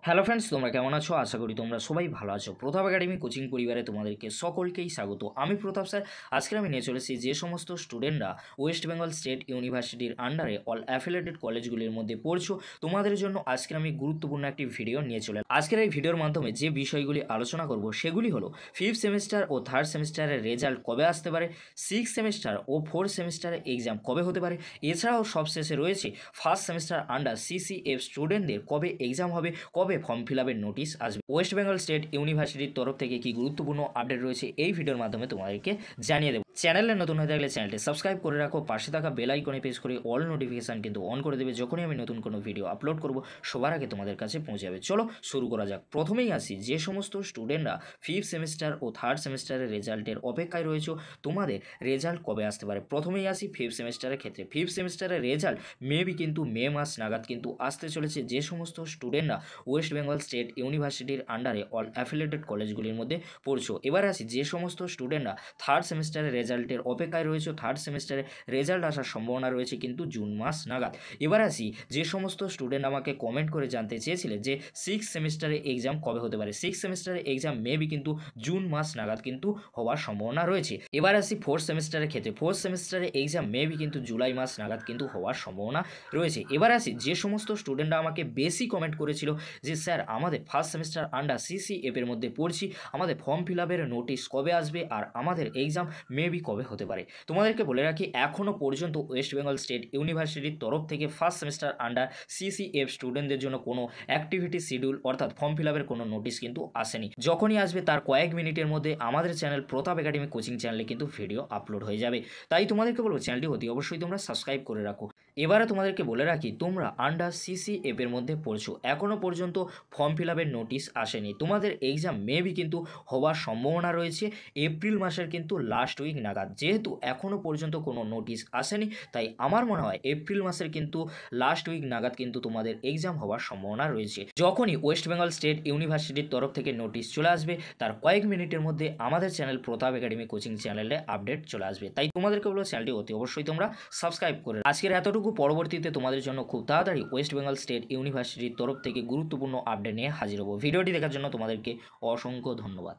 Hello friends, তোমরা কেমন আছো? আশা করি তোমরা সবাই ভালো আছো। প্রতাপ একাডেমি কোচিং পরিবারে তোমাদেরকে সকলকেই স্বাগত। আমি প্রতাপ স্যার। আজকে আমি নিয়ে চলেছি যে সমস্ত স্টুডেন্টরা ওয়েস্ট বেঙ্গল স্টেট ইউনিভার্সিটির আন্ডারে অল অ্যাফিলিয়েটেড কলেজগুলির মধ্যে পড়ছো, তোমাদের জন্য আজকে আমি গুরুত্বপূর্ণ একটি ভিডিও নিয়ে চলে আজকের এই ভিডিওর মাধ্যমে যে বিষয়গুলি আলোচনা করব সেগুলি হলো ফিফথ সেমিস্টার ও থার্ড সেমিস্টারের রেজাল্ট কবে আসতে পারে, সিক্স সেমিস্টার ও ফোর্থ সেমিস্টারের এক্সাম কবে হতে পারে, এছাড়াও সবশেষে রয়েছে ফার্স্ট সেমিস্টার আন্ডার সিসিএফ স্টুডেন্টদের কবে এক্সাম হবে, কবে ফর্ম ফিল আপের নোটিশ আসবে, ওয়েস্ট বেঙ্গল স্টেট ইউনিভার্সিটির তরফ থেকে কি গুরুত্বপূর্ণ আপডেট রয়েছে এই ভিডিওর মাধ্যমে তোমাদেরকে জানিয়ে দেবো। চ্যানেলে নতুন হয়ে থাকলে চ্যানেলটি সাবস্ক্রাইব করে রাখো, পাশে থাকা বেল আইকনে প্রেস করে অল নোটিফিকেশন কিন্তু অন করে দেবে। যখনই আমি নতুন কোনো ভিডিও আপলোড করব সবার আগে তোমাদের কাছে পৌঁছে যাবে। চলো শুরু করা যাক। প্রথমেই আসি, যে সমস্ত স্টুডেন্টরা ফিফথ সেমিস্টার ও থার্ড সেমিস্টারের রেজাল্টের অপেক্ষায় রয়েছে, তোমাদের রেজাল্ট কবে আসতে পারে। প্রথমেই আসি ফিফথ সেমিস্টারের ক্ষেত্রে। ফিফথ সেমিস্টারের রেজাল্ট মেবি কিন্তু মে মাস নাগাদ কিন্তু আসতে চলেছে। যে সমস্ত স্টুডেন্টরা ওয়েস্ট বেঙ্গল স্টেট ইউনিভার্সিটির আন্ডারে অল অ্যাফিলিয়েটেড কলেজগুলির মধ্যে পড়ছো। এবার আসি, যে সমস্ত স্টুডেন্টরা থার্ড সেমিস্টারের রেজাল্টের অপেক্ষায় রয়েছে, থার্ড সেমিস্টারে রেজাল্ট আসার সম্ভাবনা রয়েছে কিন্তু জুন মাস নাগাদ। এবার আসি, যে সমস্ত স্টুডেন্ট আমাকে কমেন্ট করে জানতে চেয়েছিলেন যে সিক্স সেমিস্টারে এক্সাম কবে হতে পারে। সিক্স সেমিস্টারে এক্সাম মেবি কিন্তু জুন মাস নাগাদ কিন্তু হওয়ার সম্ভাবনা রয়েছে। এবার আসি ফোর্থ সেমিস্টারের ক্ষেত্রে। ফোর্থ সেমিস্টারে এক্সাম মেবি কিন্তু জুলাই মাস নাগাদ কিন্তু হওয়ার সম্ভাবনা রয়েছে। এবার আসি, যে সমস্ত স্টুডেন্টরা আমাকে বেশি কমেন্ট করেছিল যে স্যার আমাদের ফার্স্ট সেমিস্টার আন্ডার সিসিএফ এর মধ্যে পড়ছি, আমাদের ফর্ম ফিল আপের নোটিশ কবে আসবে আর আমাদের এক্সাম মেবি কবে হতে পারে। তোমাদেরকে বলে রাখি, এখনও পর্যন্ত ওয়েস্ট বেঙ্গল স্টেট ইউনিভার্সিটির তরফ থেকে ফার্স্ট সেমিস্টার আন্ডার সিসিএফ স্টুডেন্টদের জন্য কোনো অ্যাক্টিভিটি শিডিউল অর্থাৎ ফর্ম ফিল আপের কোনো নোটিশ কিন্তু আসেনি। যখনই আসবে তার কয়েক মিনিটের মধ্যে আমাদের চ্যানেল প্রতাপ একাডেমি কোচিং চ্যানেলে কিন্তু ভিডিও আপলোড হয়ে যাবে। তাই তোমাদেরকে বলবো চ্যানেলটি অতি অবশ্যই তোমরা সাবস্ক্রাইব করে রাখো। এবারে তোমাদেরকে বলে রাখি, তোমরা আন্ডার সিসিএফ এর মধ্যে পড়ছো, এখনও পর্যন্ত ফর্ম ফিল আপের নোটিশ আসেনি। তোমাদের এক্সাম মেবি কিন্তু হওয়ার সম্ভাবনা রয়েছে এপ্রিল মাসের কিন্তু লাস্ট উইক নাগাদ। যেহেতু এখনও পর্যন্ত কোনো নোটিশ আসেনি, তাই আমার মনে হয় এপ্রিল মাসের কিন্তু লাস্ট উইক নাগাদ কিন্তু তোমাদের এক্সাম হওয়ার সম্ভাবনা রয়েছে। যখনই ওয়েস্ট বেঙ্গল স্টেট ইউনিভার্সিটির তরফ থেকে নোটিশ চলে আসবে তার কয়েক মিনিটের মধ্যে আমাদের চ্যানেল প্রতাপ একাডেমি কোচিং চ্যানেলে আপডেট চলে আসবে। তাই তোমাদেরকে বলবো চ্যানেলটি অতি অবশ্যই তোমরা সাবস্ক্রাইব করে। আজকের এতটুকু, পরবর্তীতে তোমাদের জন্য খুব তাড়াতাড়ি ওয়েস্ট বেঙ্গল স্টেট ইউনিভার্সিটির তরফ থেকে গুরুত্বপূর্ণ আপডেট নিয়ে হাজির হবো। ভিডিওটি দেখার জন্য তোমাদেরকে অসংখ্য ধন্যবাদ।